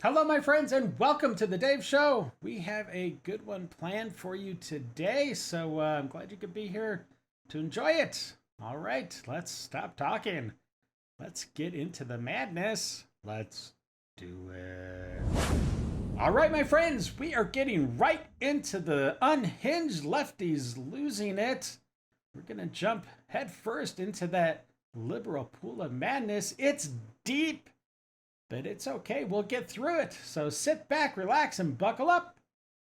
Hello, my friends, and welcome to the Dave Show. We have a good one planned for you today, so I'm glad you could be here to enjoy it. All right, let's stop talking. Let's get into the madness. Let's do it. All right, my friends, we are getting right into the unhinged lefties losing it. We're going to jump headfirst into that liberal pool of madness. It's deep, but it's okay. We'll get through it. So sit back, relax, and buckle up.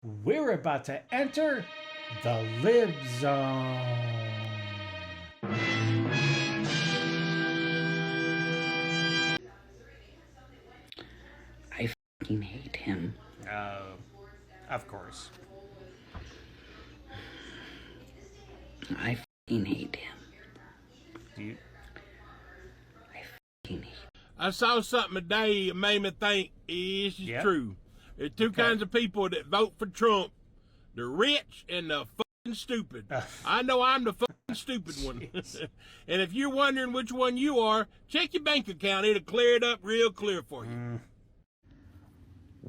We're about to enter the Lib Zone. I fucking hate him. Of course. I fucking hate him. Do you? I fucking hate him. I saw something today that made me think this is true. There's two kinds of people that vote for Trump. The rich and the fucking stupid. I know I'm the fucking stupid one. And if you're wondering which one you are, check your bank account. It'll clear it up real clear for you.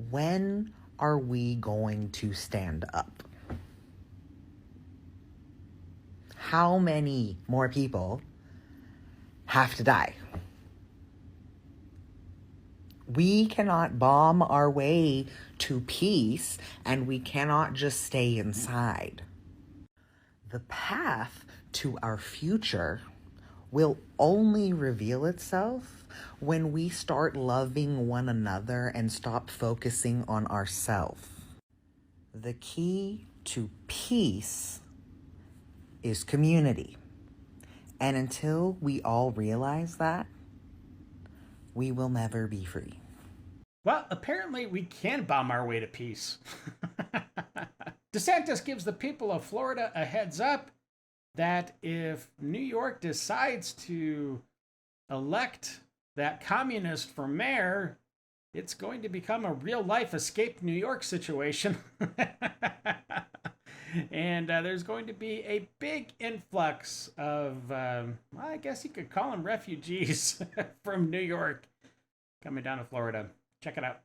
When are we going to stand up? How many more people have to die? We cannot bomb our way to peace, and we cannot just stay inside. The path to our future will only reveal itself when we start loving one another and stop focusing on ourselves. The key to peace is community. And until we all realize that, we will never be free. Well, apparently we can bomb our way to peace. DeSantis gives the people of Florida a heads up that if New York decides to elect that communist for mayor, it's going to become a real-life escape New York situation. And there's going to be a big influx of, I guess you could call them refugees from New York coming down to Florida. Check it out.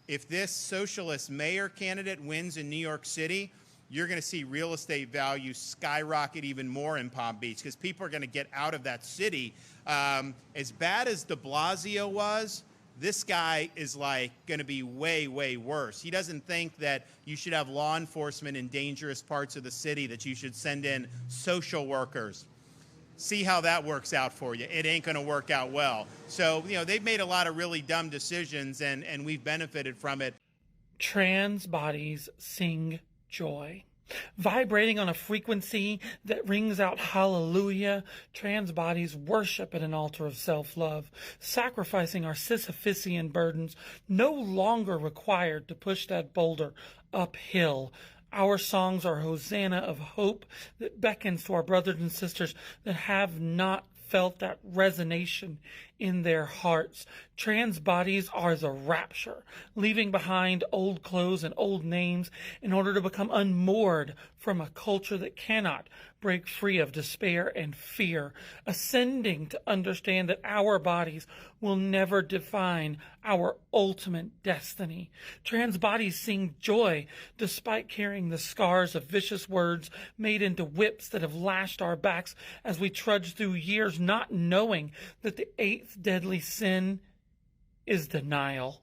If this socialist mayor candidate wins in New York City, you're going to see real estate values skyrocket even more in Palm Beach because people are going to get out of that city. As bad as de Blasio was, this guy is like going to be way, way worse. He doesn't think that you should have law enforcement in dangerous parts of the city, that you should send in social workers. See how that works out for you. It ain't going to work out well. So, they've made a lot of really dumb decisions, and we've benefited from it. Trans bodies sing joy. Vibrating on a frequency that rings out hallelujah, trans bodies worship at an altar of self-love, sacrificing our Sisyphusian burdens, no longer required to push that boulder uphill. Our songs are Hosanna of hope that beckons to our brothers and sisters that have not felt that resonation in their hearts. Trans bodies are the rapture, leaving behind old clothes and old names in order to become unmoored from a culture that cannot break free of despair and fear, ascending to understand that our bodies will never define our ultimate destiny. Trans bodies sing joy despite carrying the scars of vicious words made into whips that have lashed our backs as we trudge through years, not knowing that the eighth deadly sin is denial.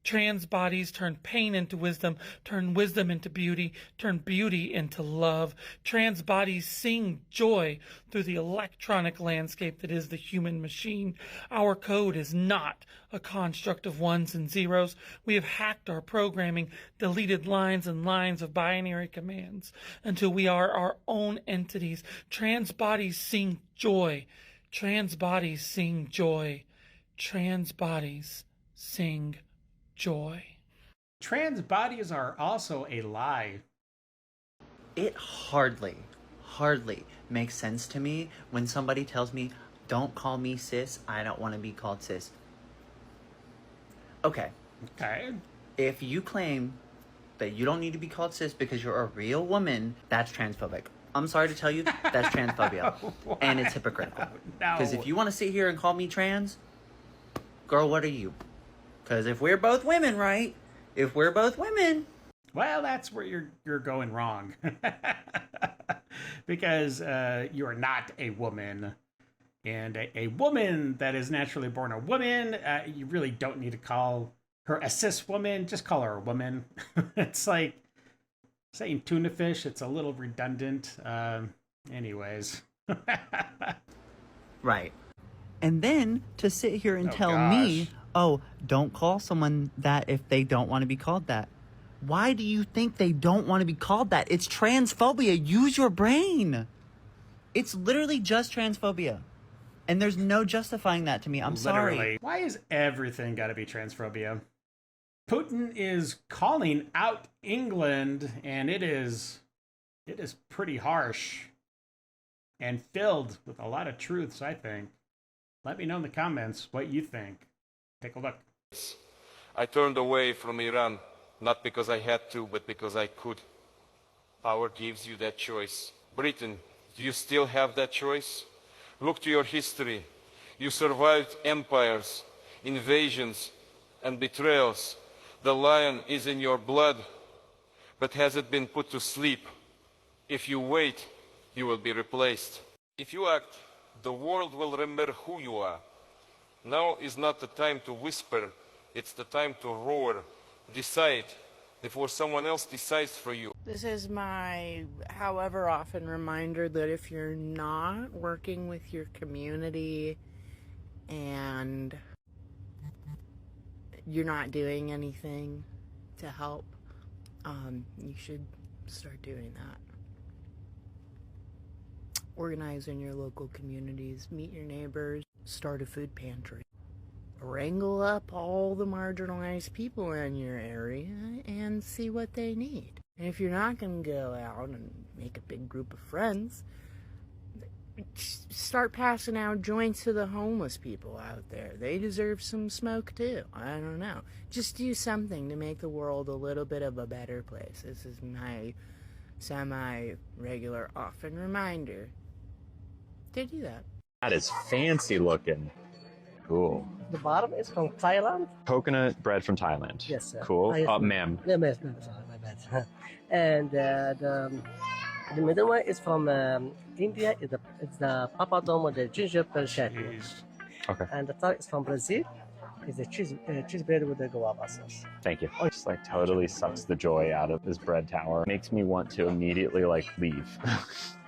Trans bodies turn pain into wisdom, turn wisdom into beauty, turn beauty into love. Trans bodies sing joy through the electronic landscape that is the human machine. Our code is not a construct of ones and zeros. We have hacked our programming, deleted lines and lines of binary commands until we are our own entities. Trans bodies sing joy. Trans bodies sing joy. Trans bodies sing joy. Trans bodies are also a lie. It hardly makes sense to me when somebody tells me, don't call me cis, I don't want to be called cis. Okay. If you claim that you don't need to be called cis because you're a real woman, that's transphobic. I'm sorry to tell you, that's transphobia. Wow. And it's hypocritical. No. Because if you want to sit here and call me trans, girl, what are you? Because if we're both women, right? If we're both women. Well, that's where you're going wrong. Because you are not a woman. And a woman that is naturally born a woman, you really don't need to call her a cis woman. Just call her a woman. It's like saying tuna fish. It's a little redundant. Anyways. Right. And then to sit here and Oh, tell me, oh, don't call someone that if they don't want to be called that. Why do you think they don't want to be called that? It's transphobia. Use your brain. It's literally just transphobia. And there's no justifying that to me. I'm Literally. sorry. Why is everything got to be transphobia? Putin is calling out England, and it is pretty harsh and filled with a lot of truths, I think. Let me know in the comments what you think. Take a look. I turned away from Iran, not because I had to, but because I could. Power gives you that choice. Britain, do you still have that choice? Look to your history. You survived empires, invasions, and betrayals. The lion is in your blood, but has it been put to sleep? If you wait, you will be replaced. If you act, the world will remember who you are. Now is not the time to whisper, it's the time to roar. Decide before someone else decides for you. This is my however often reminder that if you're not working with your community and you're not doing anything to help, you should start doing that. Organize in your local communities, meet your neighbors, start a food pantry. Wrangle up all the marginalized people in your area and see what they need. And if you're not going to go out and make a big group of friends, start passing out joints to the homeless people out there. They deserve some smoke too. I don't know. Just do something to make the world a little bit of a better place. This is my semi-regular often reminder to do that. That is fancy looking. Cool. The bottom is from Thailand. Coconut bread from Thailand. Yes, sir. Cool. Ma'am. Yeah, ma'am. Sorry, my bad. And the middle one is from India. It's the papadom with the gingerbread chutney. Okay. And the third is from Brazil. It's the cheese bread with the guava sauce. Thank you. Just like totally sucks the joy out of this bread tower. Makes me want to immediately like leave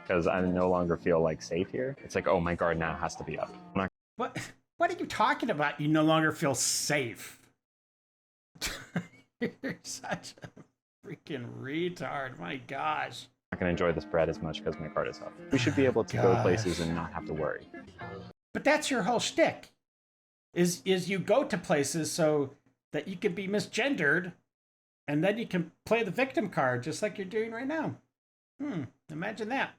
because I no longer feel like safe here. It's like, oh, my guard now has to be up. I'm not. What are you talking about? You no longer feel safe. You're such a freaking retard. My gosh. Not going to enjoy this bread as much because my guard is up. We should be able to go places and not have to worry. But that's your whole shtick. Is you go to places so that you can be misgendered, and then you can play the victim card just like you're doing right now. Imagine that.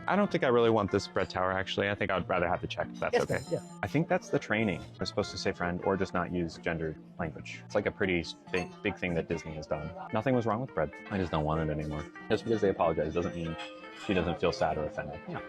I don't think I really want this bread tower, actually. I think I'd rather have the check, if that's okay. Yeah. I think that's the training. We're supposed to say friend or just not use gendered language. It's like a pretty big thing that Disney has done. Nothing was wrong with bread. I just don't want it anymore. Just because they apologize doesn't mean she doesn't feel sad or offended. Yeah.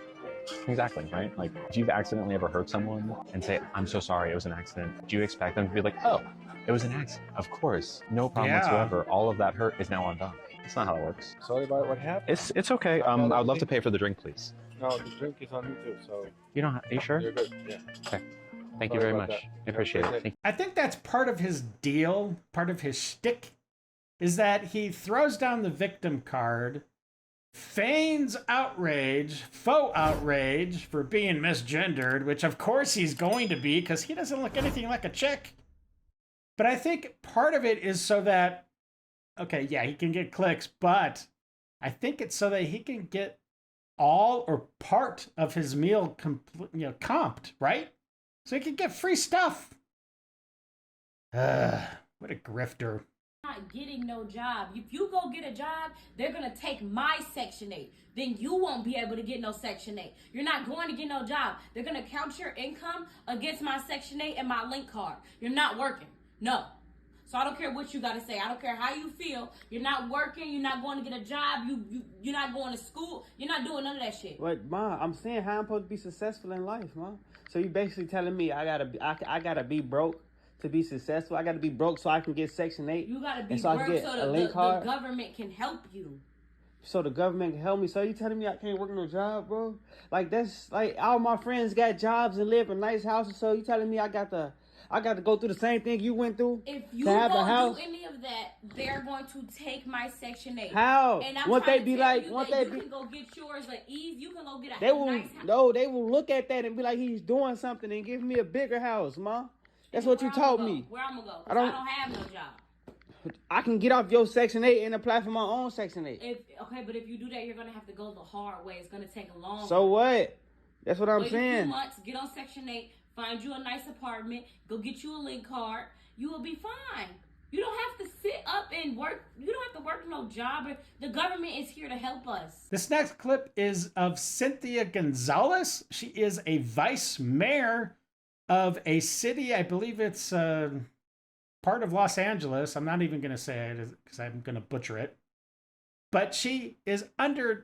Exactly, right? Like, if you've accidentally ever hurt someone and say, I'm so sorry, it was an accident, do you expect them to be like, oh, it was an accident? Of course. No problem whatsoever. All of that hurt is now undone. That's not how it works. Sorry about what happened. It's okay. I would love to pay for the drink, please. No, the drink is on me too, so... You don't have... Are you sure? You're good, yeah. Okay. Thank you very much. I appreciate it. Thank you. I think that's part of his deal, part of his shtick, is that he throws down the victim card, feigns outrage, faux outrage for being misgendered, which of course he's going to be because he doesn't look anything like a chick. But I think part of it is so that, okay, yeah, he can get clicks, but I think it's so that he can get all or part of his meal comped, right? So he can get free stuff. What a grifter. Not getting no job. If you go get a job, they're gonna take my Section 8. Then you won't be able to get no Section 8. You're not going to get no job. They're gonna count your income against my Section 8 and my link card. You're not working. No. So I don't care what you gotta say. I don't care how you feel. You're not working. You're not going to get a job. You're not going to school. You're not doing none of that shit. But Ma, I'm saying how I'm supposed to be successful in life, Ma. So you basically telling me I gotta be broke to be successful. I got to be broke so I can get Section 8. You gotta be and so I broke can get so a the link card. government can help you. So the government can help me. So you telling me I can't work no job, bro? Like that's like all my friends got jobs and live in nice houses. So you telling me I got to go through the same thing you went through? If you to have a don't house? do any of that, they're going to take my Section 8. How? And I'm Won't trying they to be tell like? you Won't that they you be? can go get yours at ease. You can go get a They will nice house. no. They will look at that and be like, he's doing something and give me a bigger house, ma. That's what you told me. Where I'm gonna go? 'Cause I don't have no job. I can get off your Section 8 and apply for my own Section 8. But if you do that, you're gonna have to go the hard way. It's gonna take a long. So what? That's what I'm Wait a saying. few months, get on Section 8, find you a nice apartment, go get you a link card. You will be fine. You don't have to sit up and work. You don't have to work no job. The government is here to help us. This next clip is of Cynthia Gonzalez. She is a vice mayor of a city. I believe it's part of Los Angeles. I'm not even going to say it because I'm going to butcher it. But she is under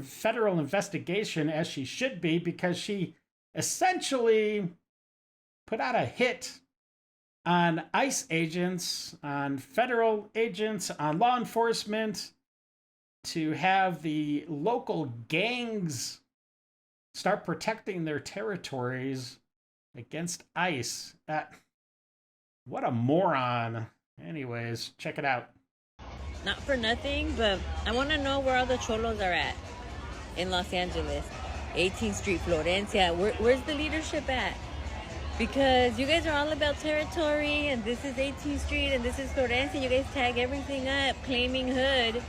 federal investigation, as she should be, because she essentially put out a hit on ICE agents, on federal agents, on law enforcement to have the local gangs start protecting their territories against ICE. What a moron. Anyways, check it out. Not for nothing, but I want to know where all the cholos are at in Los Angeles. 18th Street, Florencia. Where's the leadership at? Because you guys are all about territory, and this is 18th Street, and this is Florencia. You guys tag everything up, claiming hood.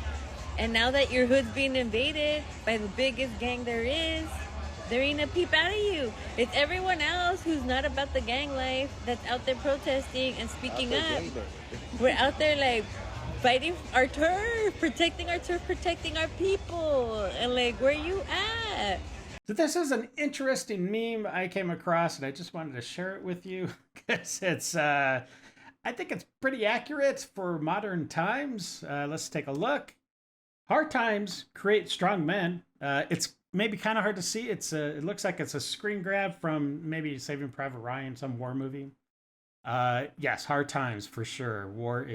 And now that your hood's being invaded by the biggest gang there is, there ain't a peep out of you. It's everyone else who's not about the gang life that's out there protesting and speaking up. We're out there like fighting our turf, protecting our people. And like, where you at? So this is an interesting meme I came across, and I just wanted to share it with you because it's, I think it's pretty accurate for modern times. Let's take a look. Hard times create strong men. It's maybe kind of hard to see. It looks like it's a screen grab from maybe Saving Private Ryan, some war movie. Yes, hard times for sure. War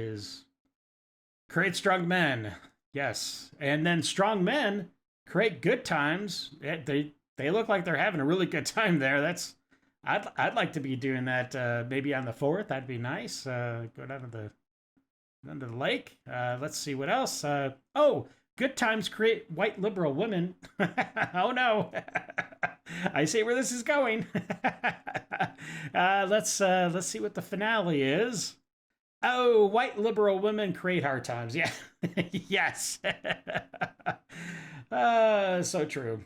create strong men. Yes, and then strong men create good times. They look like they're having a really good time there. I'd like to be doing that. Maybe on the 4th, that'd be nice. Go down to the lake. Let's see what else. Good times create white liberal women. Oh no. I see where this is going. Let's see what the finale is. Oh, white liberal women create hard times. Yeah. Yes. So true.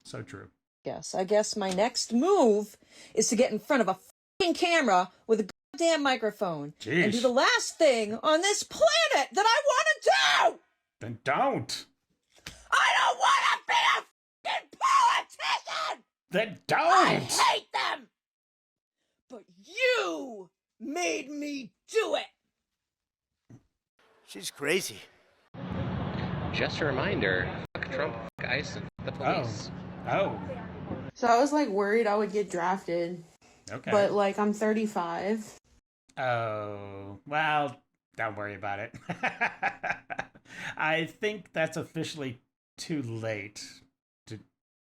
So true. Yes, I guess my next move is to get in front of a fucking camera with a goddamn microphone and do the last thing on this planet that I want to do! Then don't. I don't want to be a fucking politician! Then don't! I hate them! But you made me do it! She's crazy. Just a reminder, fuck Trump, fuck ICE, and the police. Oh. So I was like worried I would get drafted. Okay. But like I'm 35. Oh, well, don't worry about it. I think that's officially too late.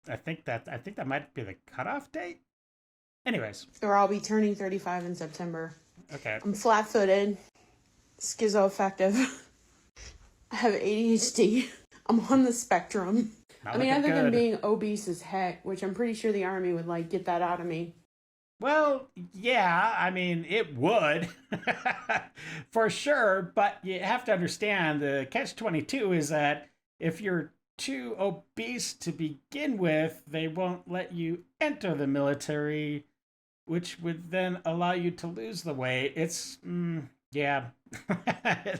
I think that might be the cutoff date. Anyways. Or I'll be turning 35 in September. Okay. I'm flat-footed, schizoaffective. I have ADHD. I'm on the spectrum. Not other looking than good. being obese as heck, which I'm pretty sure the army would like get that out of me. Well, yeah, I mean, it would. For sure, but you have to understand the catch-22 is that if you're too obese to begin with, they won't let you enter the military, which would then allow you to lose the weight. It's, yeah.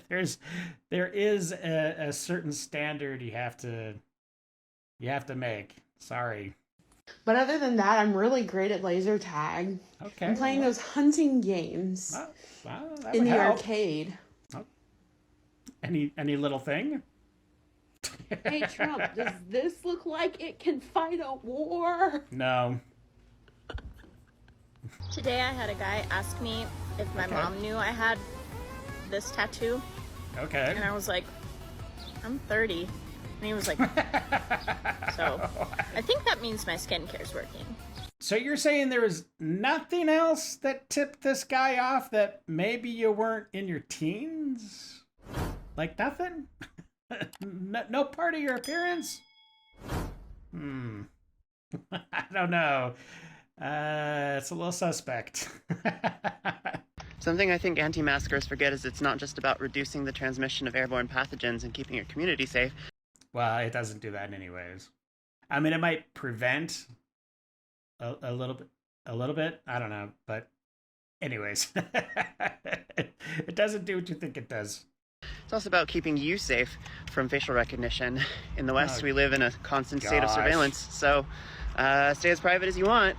There is a certain standard you have to make. Sorry. But other than that, I'm really great at laser tag. Okay. I'm playing those hunting games That in would the help. arcade. Oh. Any little thing? Hey, Trump, does this look like it can fight a war? No. Today I had a guy ask me if my mom knew I had this tattoo. Okay. And I was like, I'm 30. And he was like, so I think that means my skincare's working. So you're saying there was nothing else that tipped this guy off that maybe you weren't in your teens? Like nothing? No part of your appearance? I don't know. It's a little suspect. Something I think anti-maskers forget is it's not just about reducing the transmission of airborne pathogens and keeping your community safe. Well, it doesn't do that anyways. I mean, it might prevent a little bit. I don't know, but anyways, it doesn't do what you think it does. It's also about keeping you safe from facial recognition. In the West, we live in a constant state of surveillance, so stay as private as you want.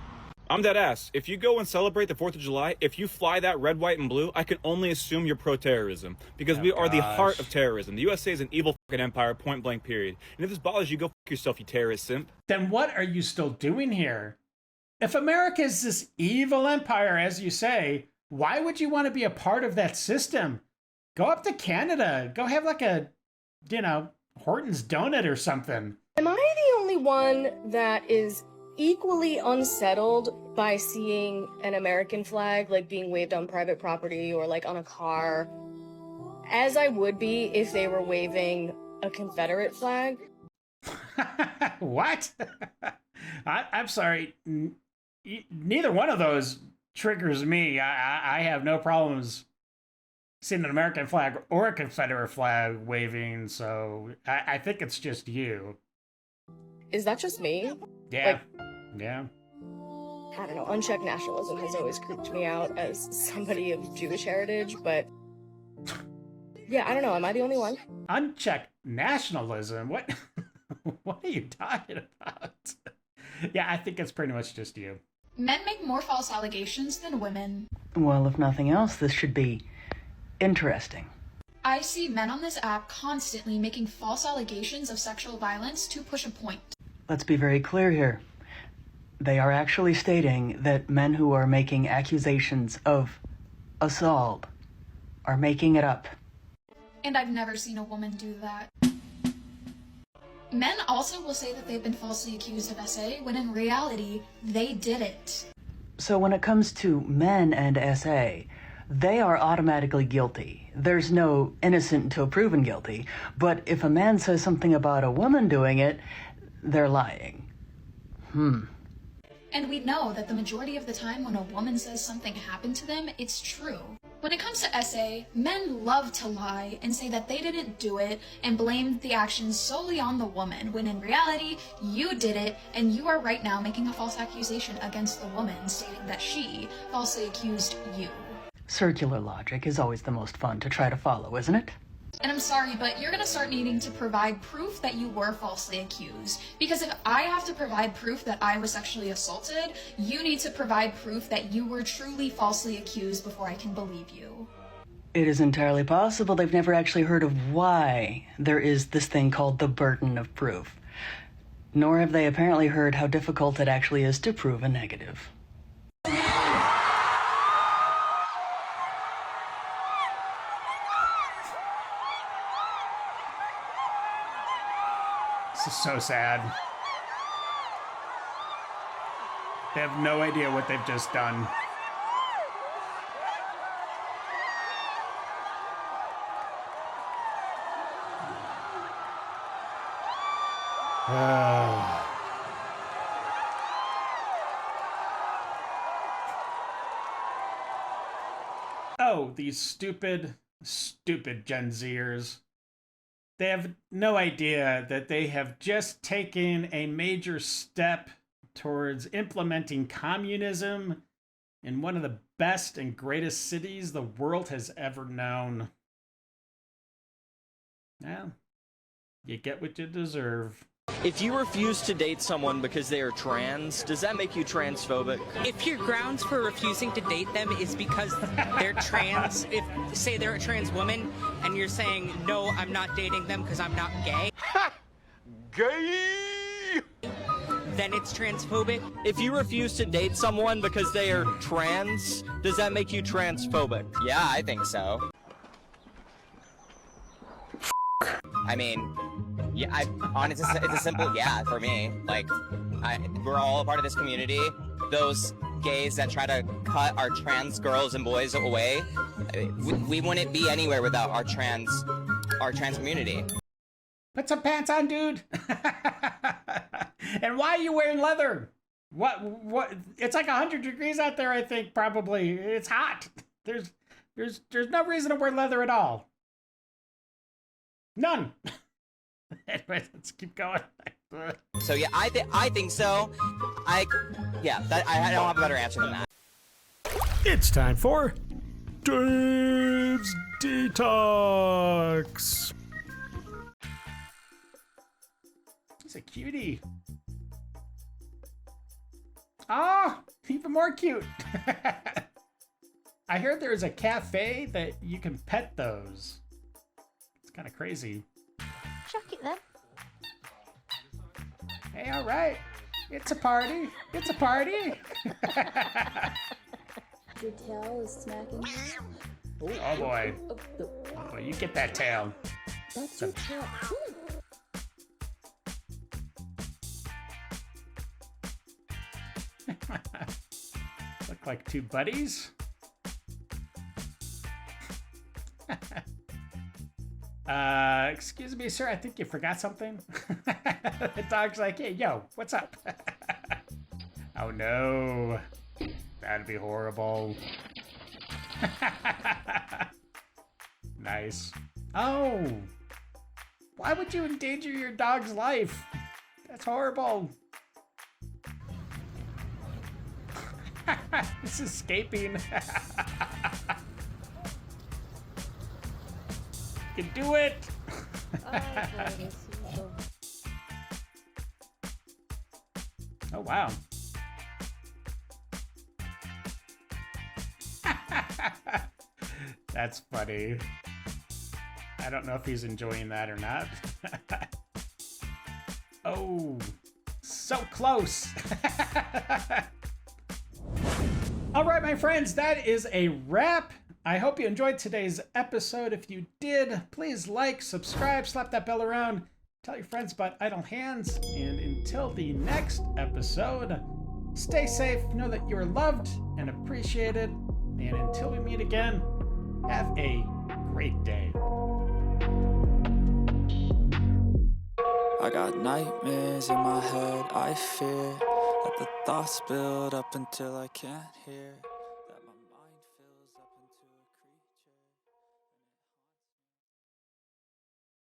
I'm dead ass. If you go and celebrate the 4th of July, if you fly that red, white, and blue, I can only assume you're pro-terrorism. Because we are the heart of terrorism. The USA is an evil fucking empire, point blank, period. And if this bothers you, go fuck yourself, you terrorist simp. Then what are you still doing here? If America is this evil empire, as you say, why would you want to be a part of that system? Go up to Canada. Go have like a, Horton's donut or something. Am I the only one that is equally unsettled by seeing an American flag like being waved on private property or like on a car, as I would be if they were waving a Confederate flag? What? I'm sorry. Neither one of those triggers me. I have no problems seeing an American flag or a Confederate flag waving, so I think it's just you. Is that just me? Yeah. Yeah. I don't know, unchecked nationalism has always creeped me out as somebody of Jewish heritage, but yeah, I don't know, am I the only one? Unchecked nationalism? What? What are you talking about? Yeah, I think it's pretty much just you. Men make more false allegations than women. Well, if nothing else, this should be interesting. I see men on this app constantly making false allegations of sexual violence to push a point. Let's be very clear here. They are actually stating that men who are making accusations of assault are making it up. And I've never seen a woman do that. Men also will say that they've been falsely accused of SA, when in reality, they did it. So when it comes to men and SA, they are automatically guilty. There's no innocent until proven guilty. But if a man says something about a woman doing it, they're lying. And we know that the majority of the time when a woman says something happened to them, it's true. When it comes to SA, men love to lie and say that they didn't do it and blame the actions solely on the woman, when in reality, you did it and you are right now making a false accusation against the woman, stating that she falsely accused you. Circular logic is always the most fun to try to follow, isn't it? And I'm sorry, but you're gonna start needing to provide proof that you were falsely accused. Because if I have to provide proof that I was sexually assaulted, you need to provide proof that you were truly falsely accused before I can believe you. It is entirely possible they've never actually heard of why there is this thing called the burden of proof. Nor have they apparently heard how difficult it actually is to prove a negative. This is so sad. They have no idea what they've just done. Oh, these stupid Gen Zers. They have no idea that they have just taken a major step towards implementing communism in one of the best and greatest cities the world has ever known. Yeah, you get what you deserve. If you refuse to date someone because they are trans, does that make you transphobic? If your grounds for refusing to date them is because they're trans, if say they're a trans woman and you're saying, no, I'm not dating them because I'm not gay. Ha! Gay! then it's transphobic? If you refuse to date someone because they are trans, does that make you transphobic? Yeah, I think so. I mean, yeah, honestly, it's a simple yeah for me. Like, we're all a part of this community. Those gays that try to cut our trans girls and boys away, we wouldn't be anywhere without our trans community. Put some pants on, dude. And why are you wearing leather? What? It's like 100 degrees out there, I think, probably. It's hot. There's no reason to wear leather at all. None. Anyway, let's keep going. So yeah, I think so. I don't have a better answer than that. It's time for Dave's Detox. He's a cutie. Oh, even more cute. I heard there's a cafe that you can pet those. It's kind of crazy. Chuck it then. Hey, all right. It's a party. It's a party. Your tail is smacking. Oh boy. Oh, you get that tail. That's your tail. Look like two buddies. Excuse me, sir. I think you forgot something. The dog's like, hey, yo, what's up? Oh no. That'd be horrible. Nice. Oh. Why would you endanger your dog's life? That's horrible. It's escaping. You can do it. Oh wow. That's funny. I don't know if he's enjoying that or not. Oh, so close. All right, my friends, that is a wrap. I hope you enjoyed today's episode. If you did, please like, subscribe, slap that bell around, tell your friends about Idle Hands, and until the next episode, stay safe, know that you're loved and appreciated, and until we meet again, have a great day. I got nightmares in my head, I fear that the thoughts build up until I can't hear.